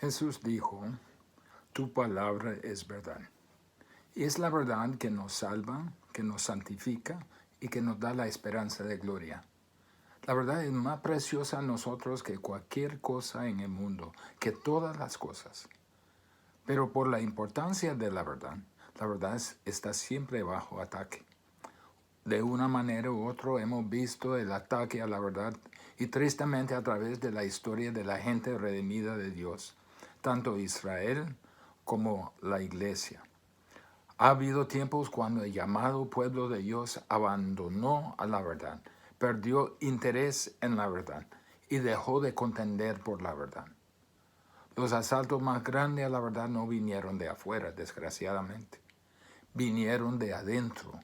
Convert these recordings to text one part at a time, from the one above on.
Jesús dijo, tu palabra es verdad. Y es la verdad que nos salva, que nos santifica y que nos da la esperanza de gloria. La verdad es más preciosa a nosotros que cualquier cosa en el mundo, que todas las cosas. Pero por la importancia de la verdad está siempre bajo ataque. De una manera u otra hemos visto el ataque a la verdad y tristemente a través de la historia de la gente redimida de Dios, tanto Israel como la iglesia. Ha habido tiempos cuando el llamado pueblo de Dios abandonó a la verdad, perdió interés en la verdad y dejó de contender por la verdad. Los asaltos más grandes a la verdad no vinieron de afuera, desgraciadamente. Vinieron de adentro,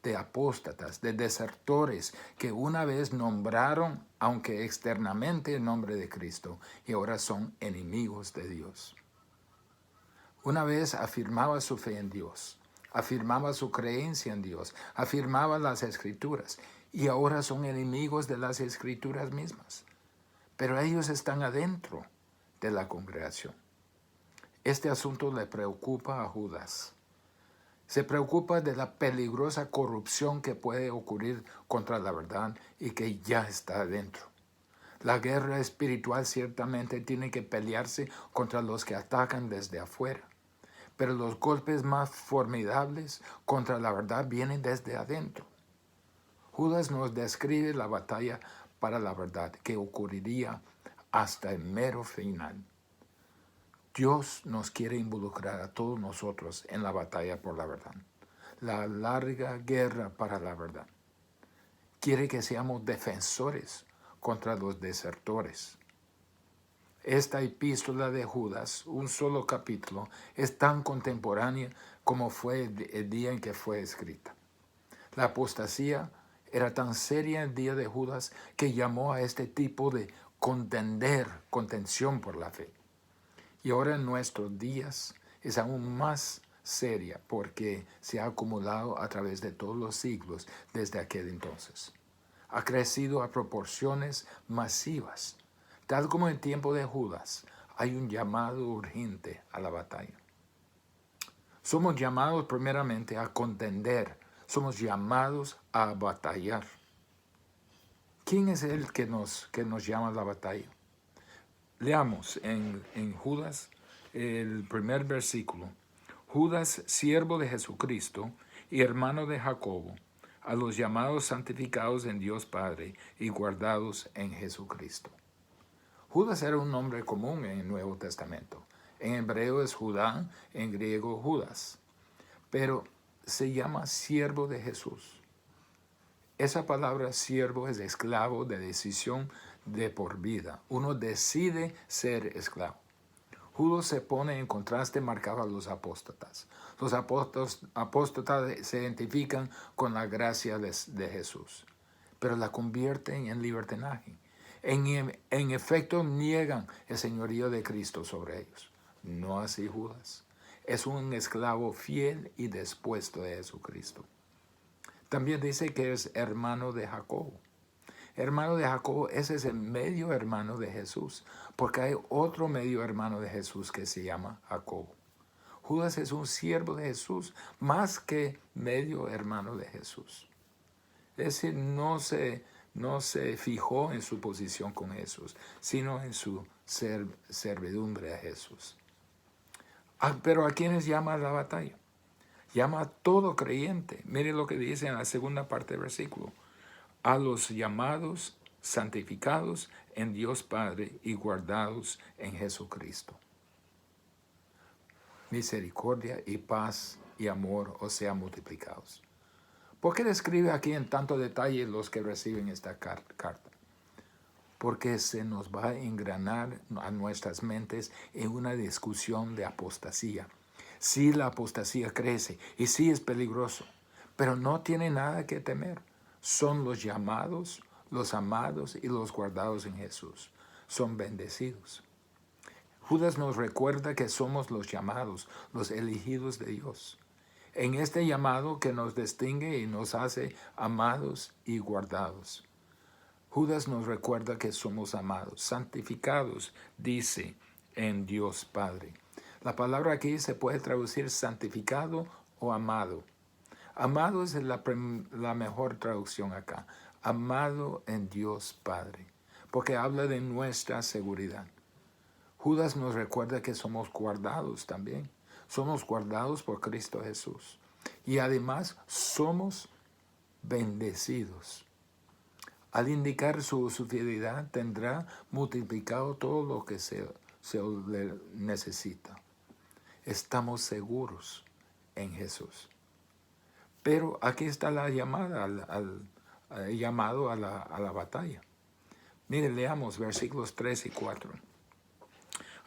de apóstatas, de desertores que una vez nombraron, aunque externamente, el nombre de Cristo, y ahora son enemigos de Dios. Una vez afirmaba su fe en Dios, afirmaba su creencia en Dios, afirmaba las Escrituras, y ahora son enemigos de las Escrituras mismas. Pero ellos están adentro de la congregación. Este asunto le preocupa a Judas. Se preocupa de la peligrosa corrupción que puede ocurrir contra la verdad y que ya está adentro. La guerra espiritual ciertamente tiene que pelearse contra los que atacan desde afuera. Pero los golpes más formidables contra la verdad vienen desde adentro. Judas nos describe la batalla para la verdad que ocurriría hasta el mero final. Dios nos quiere involucrar a todos nosotros en la batalla por la verdad. La larga guerra para la verdad. Quiere que seamos defensores contra los desertores. Esta epístola de Judas, un solo capítulo, es tan contemporánea como fue el día en que fue escrita. La apostasía era tan seria el día de Judas que llamó a este tipo de contención por la fe. Y ahora en nuestros días es aún más seria porque se ha acumulado a través de todos los siglos desde aquel entonces. Ha crecido a proporciones masivas. Tal como en el tiempo de Judas, hay un llamado urgente a la batalla. Somos llamados primeramente a contender. Somos llamados a batallar. ¿Quién es el que nos llama a la batalla? Leamos en Judas el primer versículo. Judas, siervo de Jesucristo y hermano de Jacobo, a los llamados santificados en Dios Padre y guardados en Jesucristo. Judas era un nombre común en el Nuevo Testamento. En hebreo es Judá, en griego Judas. Pero se llama siervo de Jesús. Esa palabra siervo es esclavo de decisión de por vida. Uno decide ser esclavo. Judas se pone en contraste marcado a los apóstatas. Los apóstatas se identifican con la gracia de Jesús, pero la convierten en libertinaje. En efecto, niegan el señorío de Cristo sobre ellos. No así Judas. Es un esclavo fiel y dispuesto de Jesucristo. También dice que es hermano de Jacobo. Hermano de Jacobo, ese es el medio hermano de Jesús, porque hay otro medio hermano de Jesús que se llama Jacobo. Judas es un siervo de Jesús, más que medio hermano de Jesús. Es decir, no se fijó en su posición con Jesús, sino en su servidumbre a Jesús. Pero ¿a quiénes llama a la batalla? Llama a todo creyente. Mire lo que dice en la segunda parte del versículo. A los llamados, santificados en Dios Padre y guardados en Jesucristo. Misericordia y paz y amor os sean multiplicados. ¿Por qué describe aquí en tanto detalle los que reciben esta carta? Porque se nos va a engranar a nuestras mentes en una discusión de apostasía. Sí, la apostasía crece y sí es peligroso, pero no tiene nada que temer. Son los llamados, los amados y los guardados en Jesús. Son bendecidos. Judas nos recuerda que somos los llamados, los elegidos de Dios. En este llamado que nos distingue y nos hace amados y guardados. Judas nos recuerda que somos amados, santificados, dice en Dios Padre. La palabra aquí se puede traducir santificado o amado. Amado es la mejor traducción acá. Amado en Dios Padre, porque habla de nuestra seguridad. Judas nos recuerda que somos guardados también. Somos guardados por Cristo Jesús. Y además somos bendecidos. Al indicar su fidelidad, tendrá multiplicado todo lo que se le necesita. Estamos seguros en Jesús. Pero aquí está la llamada, al llamado a la batalla. Mire, leamos versículos 3 y 4.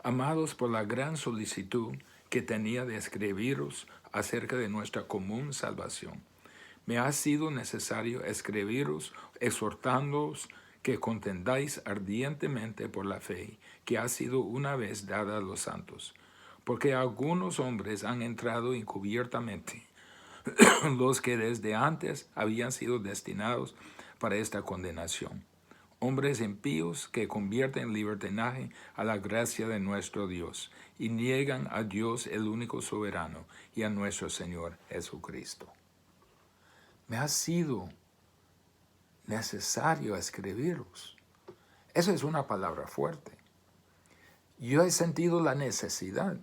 Amados, por la gran solicitud que tenía de escribiros acerca de nuestra común salvación, me ha sido necesario escribiros exhortándoos que contendáis ardientemente por la fe que ha sido una vez dada a los santos, porque algunos hombres han entrado encubiertamente, los que desde antes habían sido destinados para esta condenación, hombres impíos que convierten en libertinaje a la gracia de nuestro Dios y niegan a Dios el único soberano y a nuestro Señor Jesucristo. Me ha sido necesario escribiros. Eso es una palabra fuerte. Yo he sentido la necesidad.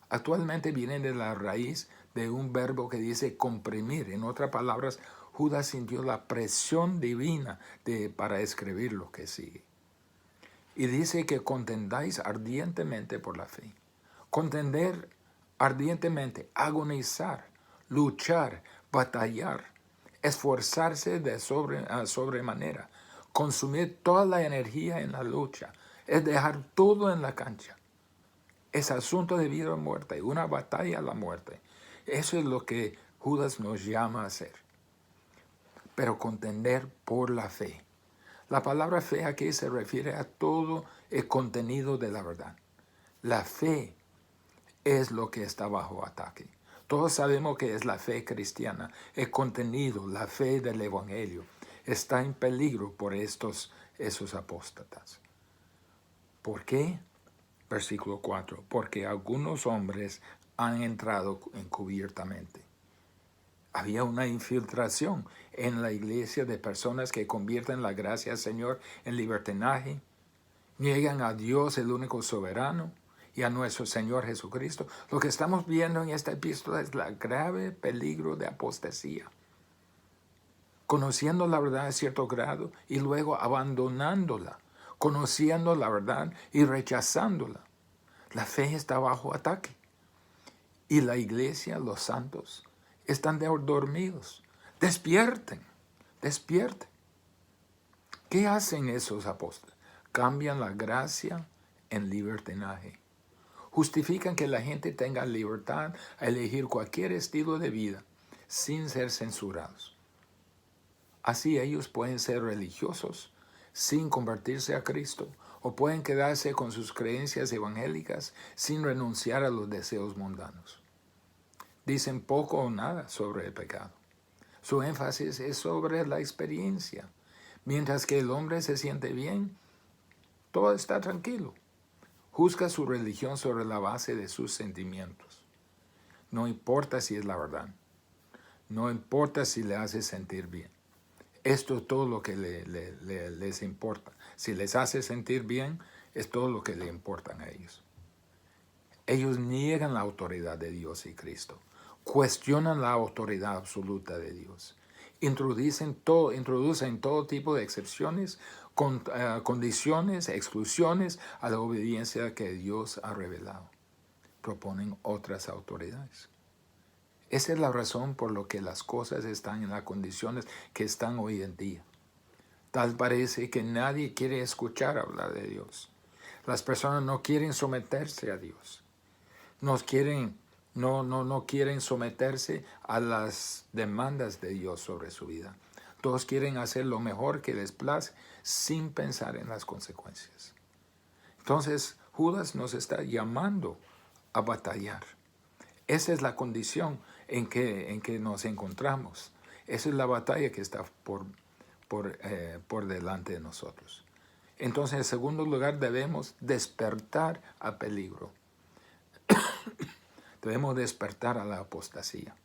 Actualmente viene de la raíz de un verbo que dice comprimir. En otras palabras, Judas sintió la presión divina para escribir lo que sigue. Y dice que contendáis ardientemente por la fe. Contender ardientemente, agonizar, luchar, batallar, esforzarse de sobremanera, consumir toda la energía en la lucha, es dejar todo en la cancha. Es asunto de vida o muerte, una batalla a la muerte. Eso es lo que Judas nos llama a hacer. Pero contender por la fe. La palabra fe aquí se refiere a todo el contenido de la verdad. La fe es lo que está bajo ataque. Todos sabemos que es la fe cristiana. El contenido, la fe del Evangelio, está en peligro por esos apóstatas. ¿Por qué? Versículo 4. Porque algunos hombres han entrado encubiertamente. Había una infiltración en la iglesia de personas que convierten la gracia del Señor en libertinaje, niegan a Dios el único soberano y a nuestro Señor Jesucristo. Lo que estamos viendo en esta epístola es el grave peligro de apostasía. Conociendo la verdad a cierto grado y luego abandonándola, conociendo la verdad y rechazándola. La fe está bajo ataque. Y la iglesia, los santos, están dormidos. Despierten, despierten. ¿Qué hacen esos apóstoles? Cambian la gracia en libertinaje. Justifican que la gente tenga libertad a elegir cualquier estilo de vida sin ser censurados. Así ellos pueden ser religiosos sin convertirse a Cristo, o pueden quedarse con sus creencias evangélicas sin renunciar a los deseos mundanos. Dicen poco o nada sobre el pecado. Su énfasis es sobre la experiencia. Mientras que el hombre se siente bien, todo está tranquilo. Juzga su religión sobre la base de sus sentimientos. No importa si es la verdad. No importa si le hace sentir bien. Esto es todo lo que les importa. Si les hace sentir bien, es todo lo que le importa a ellos. Ellos niegan la autoridad de Dios y Cristo. Cuestionan la autoridad absoluta de Dios. Introducen todo tipo de excepciones, condiciones, exclusiones a la obediencia que Dios ha revelado. Proponen otras autoridades. Esa es la razón por la que las cosas están en las condiciones que están hoy en día. Tal parece que nadie quiere escuchar hablar de Dios. Las personas no quieren someterse a Dios. No quieren someterse a las demandas de Dios sobre su vida. Todos quieren hacer lo mejor que les place sin pensar en las consecuencias. Entonces, Judas nos está llamando a batallar. Esa es la condición en que nos encontramos. Esa es la batalla que está por delante de nosotros. Entonces, en segundo lugar, debemos despertar al peligro. Debemos despertar a la apostasía.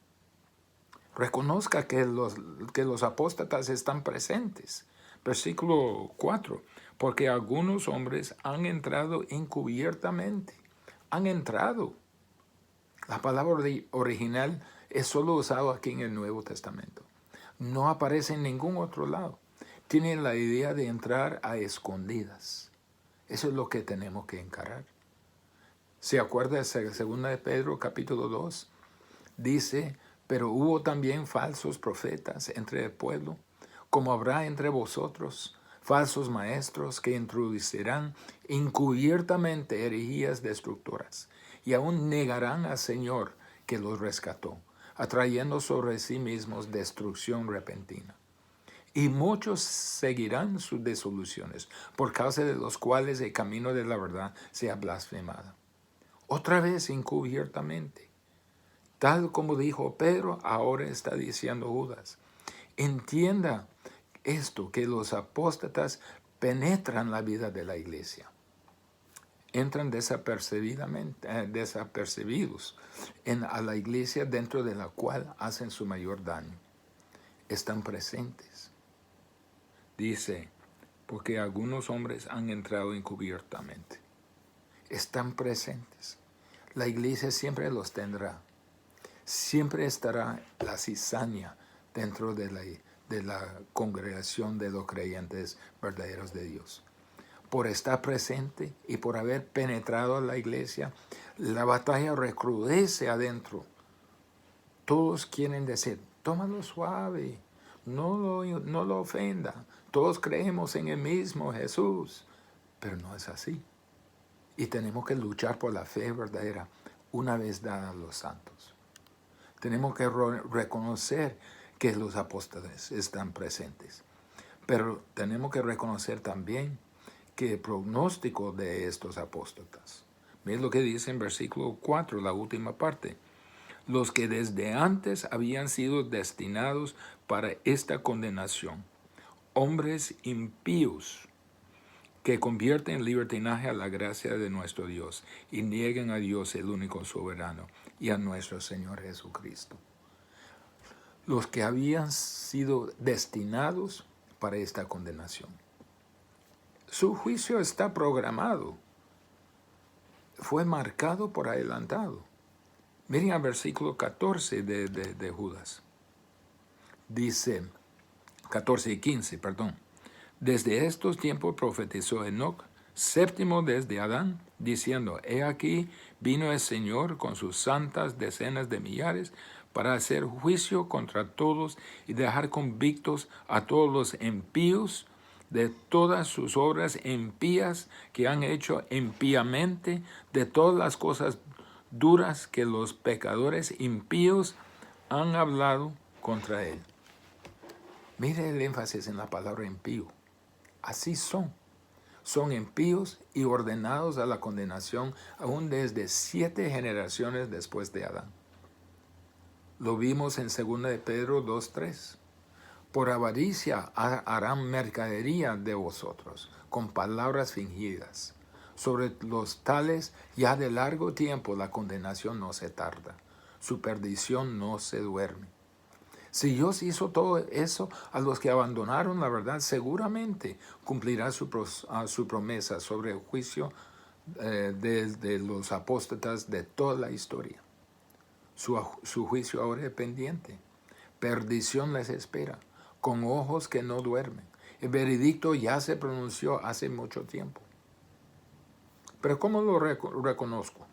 Reconozca que los apóstatas están presentes. Versículo 4. Porque algunos hombres han entrado encubiertamente. Han entrado. La palabra original es solo usado aquí en el Nuevo Testamento. No aparece en ningún otro lado. Tienen la idea de entrar a escondidas. Eso es lo que tenemos que encarar. ¿Se acuerda de 2 de Pedro, capítulo 2? Dice, pero hubo también falsos profetas entre el pueblo, como habrá entre vosotros falsos maestros que introducirán encubiertamente herejías destructoras, y aún negarán al Señor que los rescató, atrayendo sobre sí mismos destrucción repentina. Y muchos seguirán sus disoluciones, por causa de los cuales el camino de la verdad sea blasfemado. Otra vez encubiertamente. Tal como dijo Pedro, ahora está diciendo Judas. Entienda esto, que los apóstatas penetran la vida de la iglesia. Entran desapercibidos a la iglesia dentro de la cual hacen su mayor daño. Están presentes. Dice, porque algunos hombres han entrado encubiertamente. Están presentes. La iglesia siempre los tendrá. Siempre estará la cizaña dentro de la congregación de los creyentes verdaderos de Dios. Por estar presente y por haber penetrado a la iglesia, la batalla recrudece adentro. Todos quieren decir, tómalo suave, no lo ofenda. Todos creemos en el mismo Jesús, pero no es así. Y tenemos que luchar por la fe verdadera una vez dada a los santos. Tenemos que reconocer que los apóstoles están presentes. Pero tenemos que reconocer también que el pronóstico de estos apóstoles. Miren lo que dice en versículo 4, la última parte. Los que desde antes habían sido destinados para esta condenación. Hombres impíos que convierten en libertinaje a la gracia de nuestro Dios y niegan a Dios, el único soberano, y a nuestro Señor Jesucristo. Los que habían sido destinados para esta condenación. Su juicio está programado. Fue marcado por adelantado. Miren al versículo 14 de Judas. Dice, 14 y 15, perdón. Desde estos tiempos profetizó Enoc, séptimo desde Adán, diciendo, he aquí vino el Señor con sus santas decenas de millares para hacer juicio contra todos y dejar convictos a todos los impíos de todas sus obras impías que han hecho impíamente, de todas las cosas duras que los pecadores impíos han hablado contra él. Mire el énfasis en la palabra impío. Así son. Son impíos y ordenados a la condenación aún desde 7 generaciones después de Adán. Lo vimos en 2 de Pedro 2:3. Por avaricia harán mercadería de vosotros, con palabras fingidas. Sobre los tales ya de largo tiempo la condenación no se tarda, su perdición no se duerme. Si Dios hizo todo eso a los que abandonaron la verdad, seguramente cumplirá su promesa sobre el juicio de los apóstatas de toda la historia. Su juicio ahora es pendiente. Perdición les espera, con ojos que no duermen. El veredicto ya se pronunció hace mucho tiempo. Pero ¿cómo lo reconozco?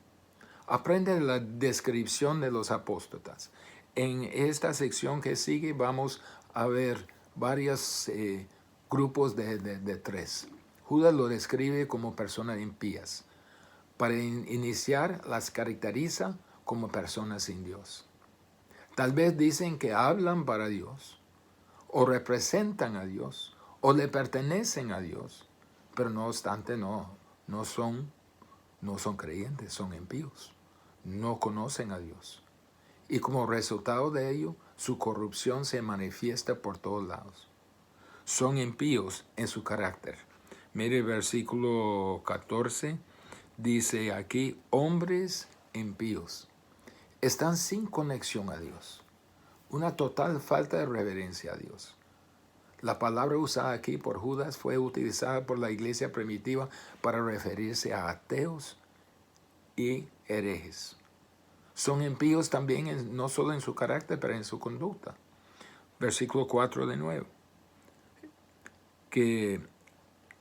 Aprende la descripción de los apóstatas. En esta sección que sigue vamos a ver varios grupos de 3. Judas lo describe como personas impías. Para iniciar, las caracteriza como personas sin Dios. Tal vez dicen que hablan para Dios, o representan a Dios, o le pertenecen a Dios, pero no obstante no son creyentes, son impíos. No conocen a Dios. Y como resultado de ello, su corrupción se manifiesta por todos lados. Son impíos en su carácter. Mire el versículo 14. Dice aquí, hombres impíos están sin conexión a Dios. Una total falta de reverencia a Dios. La palabra usada aquí por Judas fue utilizada por la iglesia primitiva para referirse a ateos y herejes. Son impíos también no solo en su carácter, pero en su conducta. Versículo 4 de nuevo. Que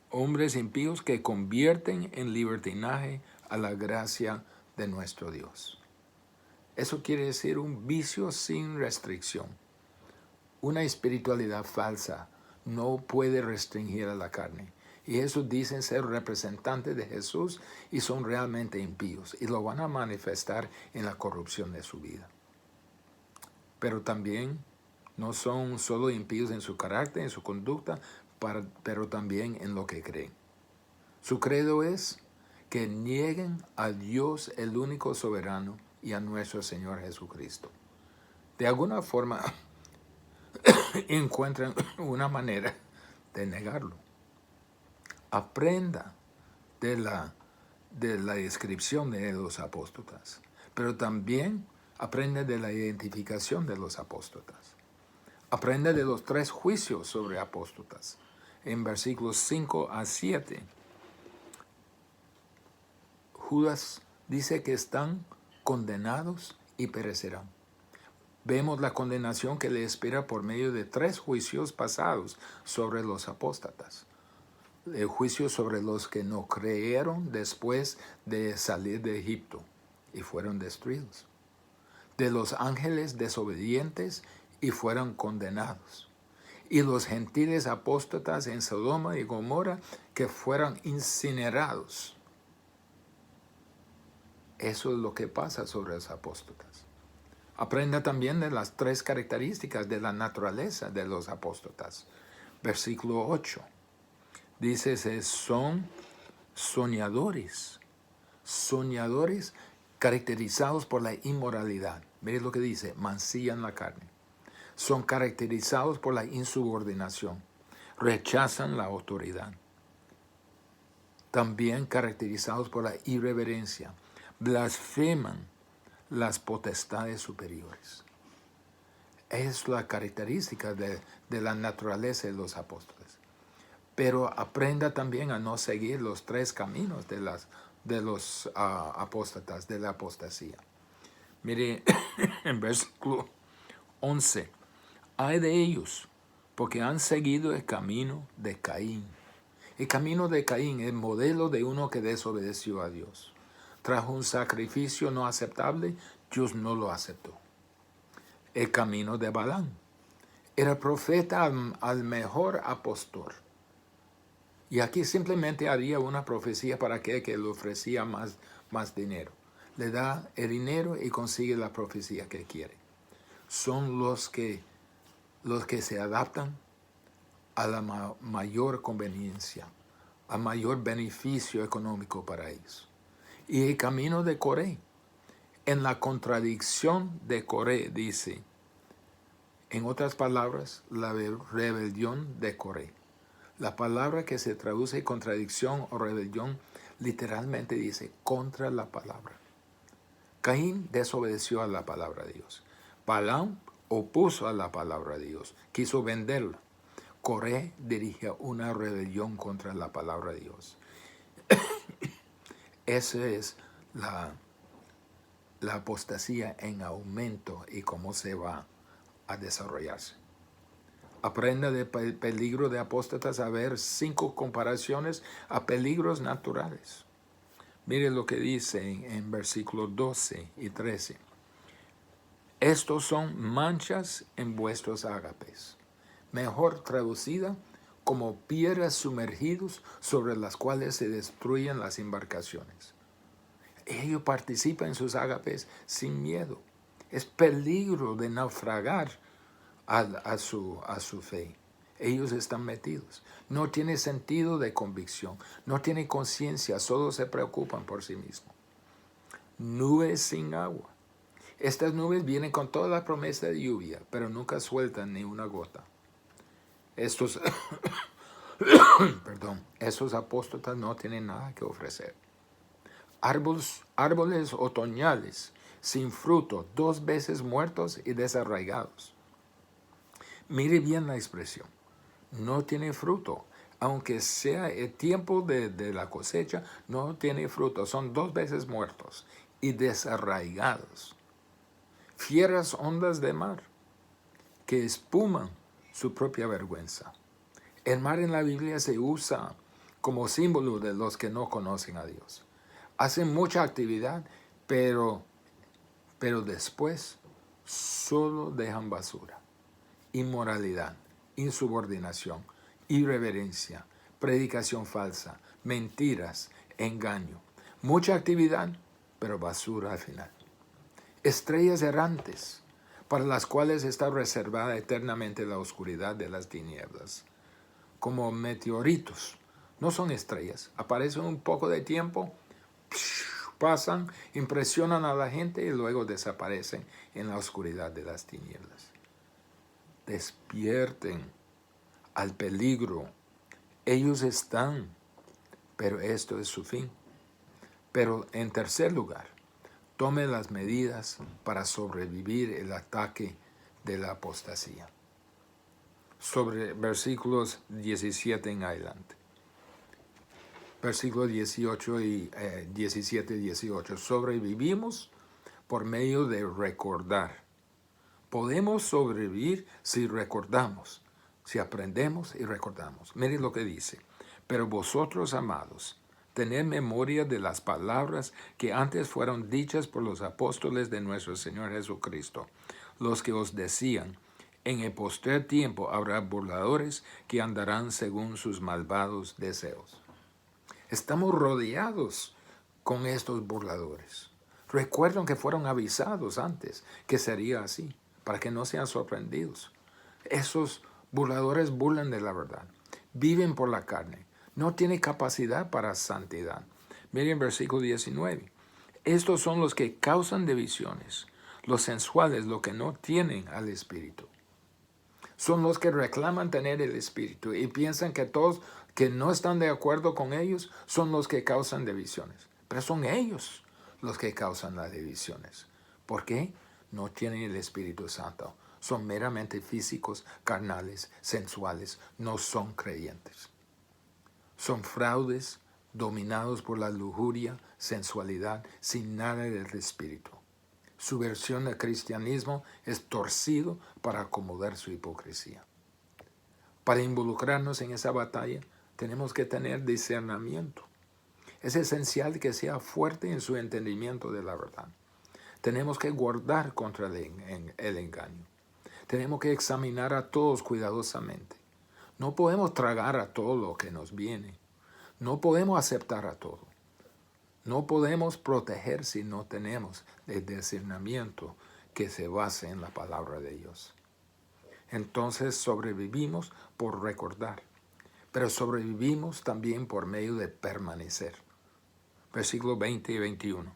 hombres impíos que convierten en libertinaje a la gracia de nuestro Dios. Eso quiere decir un vicio sin restricción. Una espiritualidad falsa no puede restringir a la carne. Y esos dicen ser representantes de Jesús y son realmente impíos. Y lo van a manifestar en la corrupción de su vida. Pero también no son solo impíos en su carácter, en su conducta, pero también en lo que creen. Su credo es que nieguen a Dios el único soberano y a nuestro Señor Jesucristo. De alguna forma encuentran una manera de negarlo. Aprenda de la descripción de los apóstotas, pero también aprende de la identificación de los apóstotas. Aprende de los 3 juicios sobre apóstotas. En versículos 5 a 7, Judas dice que están condenados y perecerán. Vemos la condenación que le espera por medio de 3 juicios pasados sobre los apóstatas. El juicio sobre los que no creyeron después de salir de Egipto y fueron destruidos. De los ángeles desobedientes y fueron condenados. Y los gentiles apóstatas en Sodoma y Gomorra que fueron incinerados. Eso es lo que pasa sobre los apóstatas. Aprenda también de las 3 características de la naturaleza de los apóstatas. Versículo 8. Dice, son soñadores. Soñadores caracterizados por la inmoralidad. Mire lo que dice, mancillan la carne. Son caracterizados por la insubordinación. Rechazan la autoridad. También caracterizados por la irreverencia. Blasfeman las potestades superiores. Es la característica de la naturaleza de los apóstoles. Pero aprenda también a no seguir los 3 caminos de los apóstatas, de la apostasía. Mire, en versículo 11. Ay de ellos, porque han seguido el camino de Caín. El camino de Caín, el modelo de uno que desobedeció a Dios. Trajo un sacrificio no aceptable, Dios no lo aceptó. El camino de Balaam. Era profeta al mejor apóstol. Y aquí simplemente haría una profecía para aquel que le ofrecía más dinero. Le da el dinero y consigue la profecía que quiere. Son los que se adaptan a la mayor conveniencia, a mayor beneficio económico para ellos. Y el camino de Coré. En la contradicción de Coré dice, en otras palabras, la rebelión de Coré. La palabra que se traduce contradicción o rebelión literalmente dice contra la palabra. Caín desobedeció a la palabra de Dios. Balaam opuso a la palabra de Dios, quiso venderla. Coré dirige una rebelión contra la palabra de Dios. Esa es la apostasía en aumento y cómo se va a desarrollarse. Aprenda del peligro de apóstatas a ver 5 comparaciones a peligros naturales. Mire lo que dice en versículos 12 y 13. Estos son manchas en vuestros ágapes. Mejor traducida, como piedras sumergidos sobre las cuales se destruyen las embarcaciones. Ellos participan en sus ágapes sin miedo. Es peligro de naufragar a su fe. Ellos están metidos. No tiene sentido de convicción. No tiene conciencia. Solo se preocupan por sí mismos. Nubes sin agua. Estas nubes vienen con toda la promesa de lluvia, pero nunca sueltan ni una gota. Estos Perdón, esos apóstatas no tienen nada que ofrecer. Árboles otoñales, sin fruto, 2 veces muertos y desarraigados. Mire bien la expresión. No tiene fruto. Aunque sea el tiempo de la cosecha, no tiene fruto. Son 2 veces muertos y desarraigados. Fieras ondas de mar que espuman su propia vergüenza. El mar en la Biblia se usa como símbolo de los que no conocen a Dios. Hacen mucha actividad, pero después solo dejan basura, inmoralidad, insubordinación, irreverencia, predicación falsa, mentiras, engaño. Mucha actividad, pero basura al final. Estrellas errantes, para las cuales está reservada eternamente la oscuridad de las tinieblas. Como meteoritos, no son estrellas, aparecen un poco de tiempo, pasan, impresionan a la gente y luego desaparecen en la oscuridad de las tinieblas. Despierten al peligro. Ellos están, pero esto es su fin. Pero en tercer lugar, tome las medidas para sobrevivir el ataque de la apostasía. Sobre versículos 17 en adelante. Versículos 18 y 17 y 18. Sobrevivimos por medio de recordar. Podemos sobrevivir si recordamos, si aprendemos y recordamos. Miren lo que dice. Pero vosotros, amados, tened memoria de las palabras que antes fueron dichas por los apóstoles de nuestro Señor Jesucristo, los que os decían, en el postrer tiempo habrá burladores que andarán según sus malvados deseos. Estamos rodeados con estos burladores. Recuerden que fueron avisados antes que sería así, para que no sean sorprendidos. Esos burladores burlan de la verdad, viven por la carne, no tienen capacidad para santidad. Miren versículo 19. Estos son los que causan divisiones, los sensuales, los que no tienen al Espíritu. Son los que reclaman tener el Espíritu y piensan que todos que no están de acuerdo con ellos son los que causan divisiones. Pero son ellos los que causan las divisiones. ¿Por qué? No tienen el Espíritu Santo. Son meramente físicos, carnales, sensuales. No son creyentes. Son fraudes dominados por la lujuria, sensualidad, sin nada del Espíritu. Su versión del cristianismo es torcido para acomodar su hipocresía. Para involucrarnos en esa batalla, tenemos que tener discernimiento. Es esencial que sea fuerte en su entendimiento de la verdad. Tenemos que guardar contra el engaño. Tenemos que examinar a todos cuidadosamente. No podemos tragar a todo lo que nos viene. No podemos aceptar a todo. No podemos proteger si no tenemos el discernimiento que se base en la palabra de Dios. Entonces sobrevivimos por recordar, pero sobrevivimos también por medio de permanecer. Versículos 20 y 21.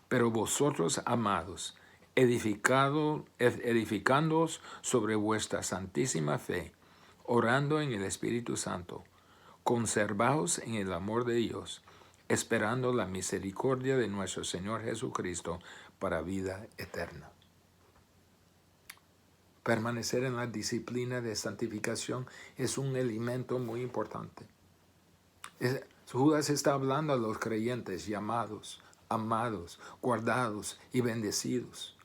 Pero vosotros, amados, edificándoos sobre vuestra santísima fe, orando en el Espíritu Santo, conservaos en el amor de Dios, esperando la misericordia de nuestro Señor Jesucristo para vida eterna. Permanecer en la disciplina de santificación es un elemento muy importante. Judas está hablando a los creyentes llamados, amados, guardados y bendecidos.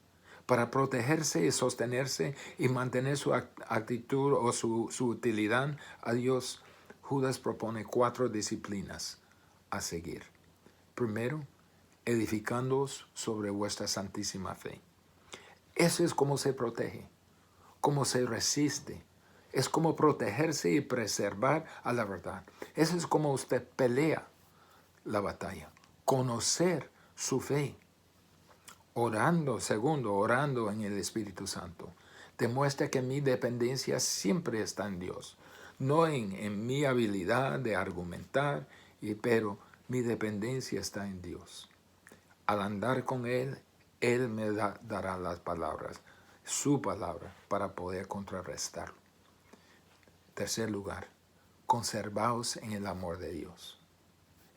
Para protegerse y sostenerse y mantener su actitud o su utilidad a Dios, Judas propone 4 disciplinas a seguir. Primero, edificándoos sobre vuestra santísima fe. Eso es como se protege, como se resiste. Es como protegerse y preservar a la verdad. Eso es como usted pelea la batalla. Conocer su fe. Orando en el Espíritu Santo. Demuestra que mi dependencia siempre está en Dios. No en mi habilidad de argumentar, pero mi dependencia está en Dios. Al andar con Él, Él me dará las palabras, su palabra, para poder contrarrestarlo. Tercer lugar, conservaos en el amor de Dios.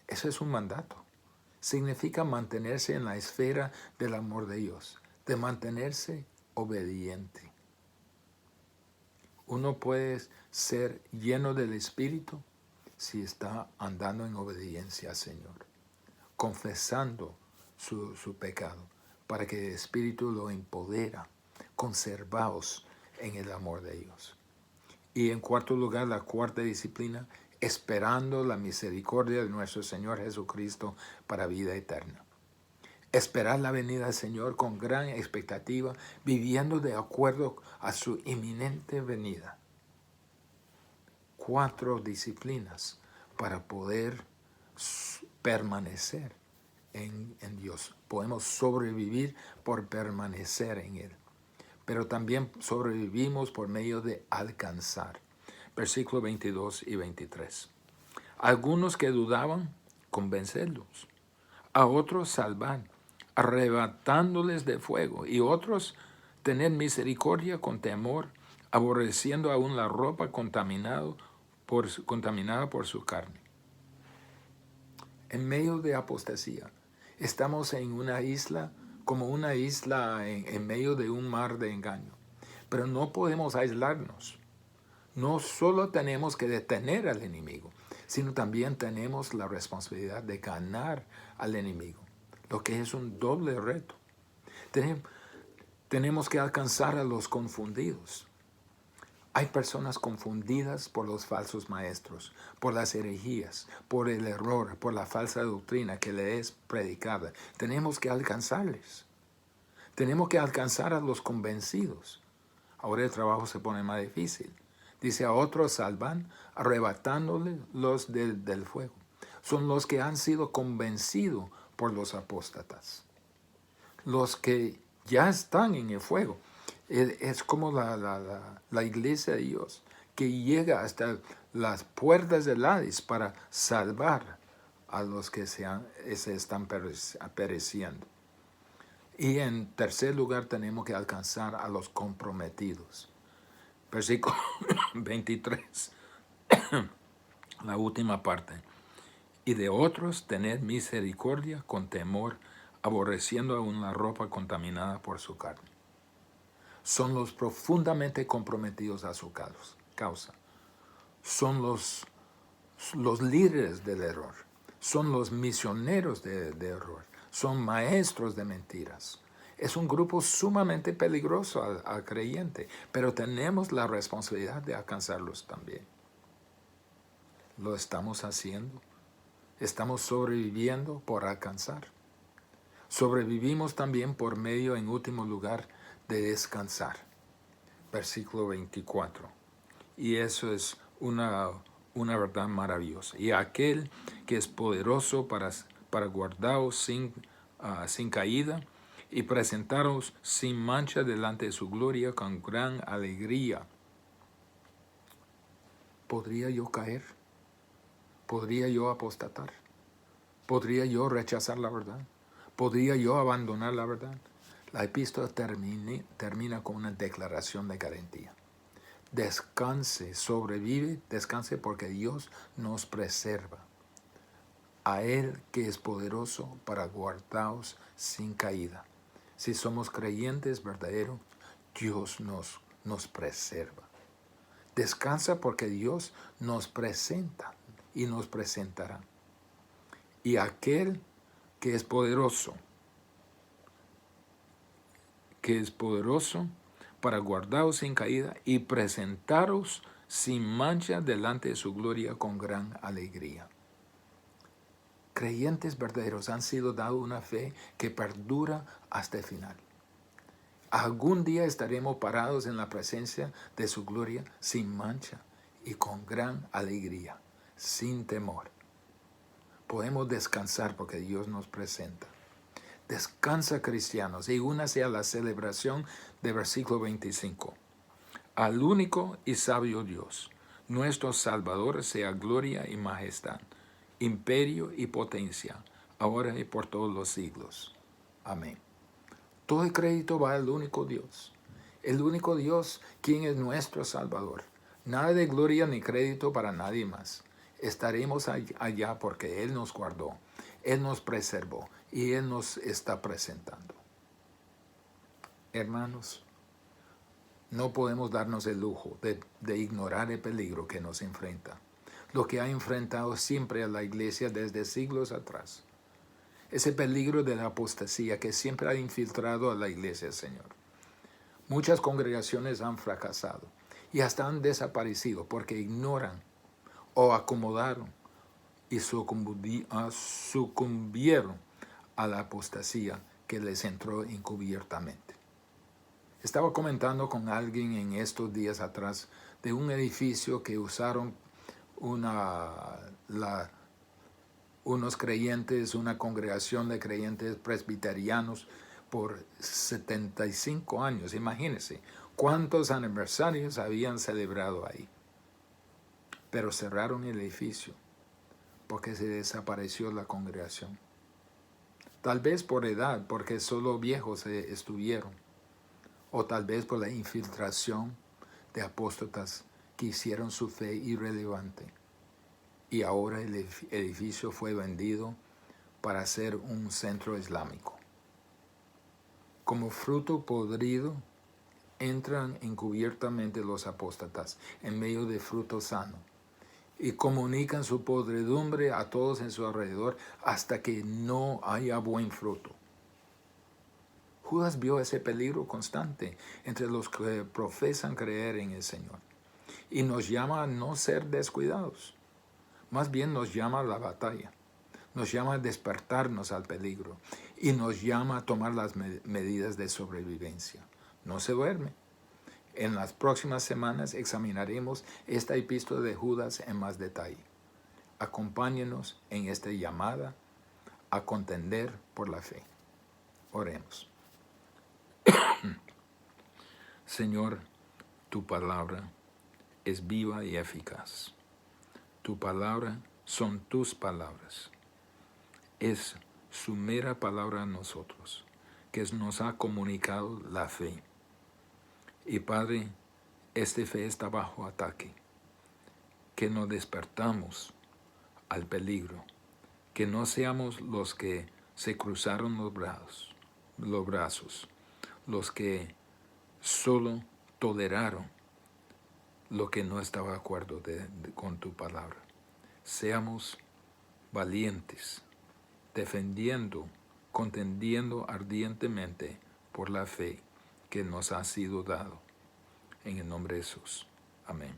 Eso es un mandato. Significa mantenerse en la esfera del amor de Dios, de mantenerse obediente. Uno puede ser lleno del Espíritu si está andando en obediencia al Señor, confesando su pecado, para que el Espíritu lo empodera. Conservaos en el amor de Dios. Y en cuarto lugar, la cuarta disciplina, esperando la misericordia de nuestro Señor Jesucristo para vida eterna. Esperar la venida del Señor con gran expectativa, viviendo de acuerdo a su inminente venida. 4 disciplinas para poder permanecer en Dios. Podemos sobrevivir por permanecer en Él. Pero también sobrevivimos por medio de alcanzar. Versículos 22 y 23. Algunos que dudaban, convencerlos. A otros salvar, arrebatándoles de fuego. Y otros tener misericordia con temor, aborreciendo aún la ropa contaminada por su carne. En medio de apostasía, estamos en una isla, como una isla en medio de un mar de engaño. Pero no podemos aislarnos. No solo tenemos que detener al enemigo, sino también tenemos la responsabilidad de ganar al enemigo, lo que es un doble reto. Tenemos que alcanzar a los confundidos. Hay personas confundidas por los falsos maestros, por las herejías, por el error, por la falsa doctrina que le es predicada. Tenemos que alcanzarles. Tenemos que alcanzar a los convencidos. Ahora el trabajo se pone más difícil. Dice, a otros salvan, arrebatándoles los del fuego. Son los que han sido convencidos por los apóstatas. Los que ya están en el fuego. Es como la iglesia de Dios, que llega hasta las puertas del Hades para salvar a los que se están pereciendo. Y en tercer lugar tenemos que alcanzar a los comprometidos. Versículo 23, la última parte. Y de otros tener misericordia con temor, aborreciendo aún la ropa contaminada por su carne. Son los profundamente comprometidos a su causa. Son los líderes del error. Son los misioneros de error. Son maestros de mentiras. Es un grupo sumamente peligroso al creyente, pero tenemos la responsabilidad de alcanzarlos también. ¿Lo estamos haciendo? ¿Estamos sobreviviendo por alcanzar? Sobrevivimos también por medio, en último lugar, de descansar. Versículo 24. Y eso es una verdad maravillosa. Y aquel que es poderoso para guardaros sin caída y presentaros sin mancha delante de su gloria con gran alegría. ¿Podría yo caer? ¿Podría yo apostatar? ¿Podría yo rechazar la verdad? ¿Podría yo abandonar la verdad? La epístola termina con una declaración de garantía. Descanse, sobrevive, descanse porque Dios nos preserva. A Él que es poderoso para guardaros sin caída. Si somos creyentes verdaderos, Dios nos preserva. Descansa porque Dios nos presenta y nos presentará. Y aquel que es poderoso para guardaros sin caída y presentaros sin mancha delante de su gloria con gran alegría. Creyentes verdaderos han sido dados una fe que perdura hasta el final. Algún día estaremos parados en la presencia de su gloria sin mancha y con gran alegría, sin temor. Podemos descansar porque Dios nos presenta. Descansa, cristianos, y únase a la celebración del versículo 25. Al único y sabio Dios, nuestro Salvador, sea gloria y majestad, imperio y potencia, ahora y por todos los siglos. Amén. Todo el crédito va al único Dios. El único Dios, quien es nuestro Salvador. Nada de gloria ni crédito para nadie más. Estaremos allá porque Él nos guardó, Él nos preservó y Él nos está presentando. Hermanos, no podemos darnos el lujo de ignorar el peligro que nos enfrenta, lo que ha enfrentado siempre a la iglesia desde siglos atrás. Ese peligro de la apostasía que siempre ha infiltrado a la iglesia, Señor. Muchas congregaciones han fracasado y hasta han desaparecido porque ignoran o acomodaron y sucumbieron a la apostasía que les entró encubiertamente. Estaba comentando con alguien en estos días atrás de un edificio que usaron unos creyentes, una congregación de creyentes presbiterianos por 75 años. Imagínense cuántos aniversarios habían celebrado ahí. Pero cerraron el edificio porque se desapareció la congregación. Tal vez por edad, porque solo viejos estuvieron. O tal vez por la infiltración de apóstatas que hicieron su fe irrelevante. Y ahora el edificio fue vendido para ser un centro islámico. Como fruto podrido, entran encubiertamente los apóstatas en medio de fruto sano y comunican su podredumbre a todos en su alrededor hasta que no haya buen fruto. Judas vio ese peligro constante entre los que profesan creer en el Señor y nos llama a no ser descuidados. Más bien nos llama a la batalla, nos llama a despertarnos al peligro y nos llama a tomar las medidas de sobrevivencia. No se duerme. En las próximas semanas examinaremos esta epístola de Judas en más detalle. Acompáñenos en esta llamada a contender por la fe. Oremos. Señor, tu palabra es viva y eficaz. Tu palabra son tus palabras. Es su mera palabra a nosotros, que nos ha comunicado la fe. Y Padre, esta fe está bajo ataque. Que nos despertamos al peligro. Que no seamos los que se cruzaron los brazos, los que solo toleraron lo que no estaba de acuerdo con tu palabra. Seamos valientes, defendiendo, contendiendo ardientemente por la fe que nos ha sido dado. En el nombre de Jesús. Amén.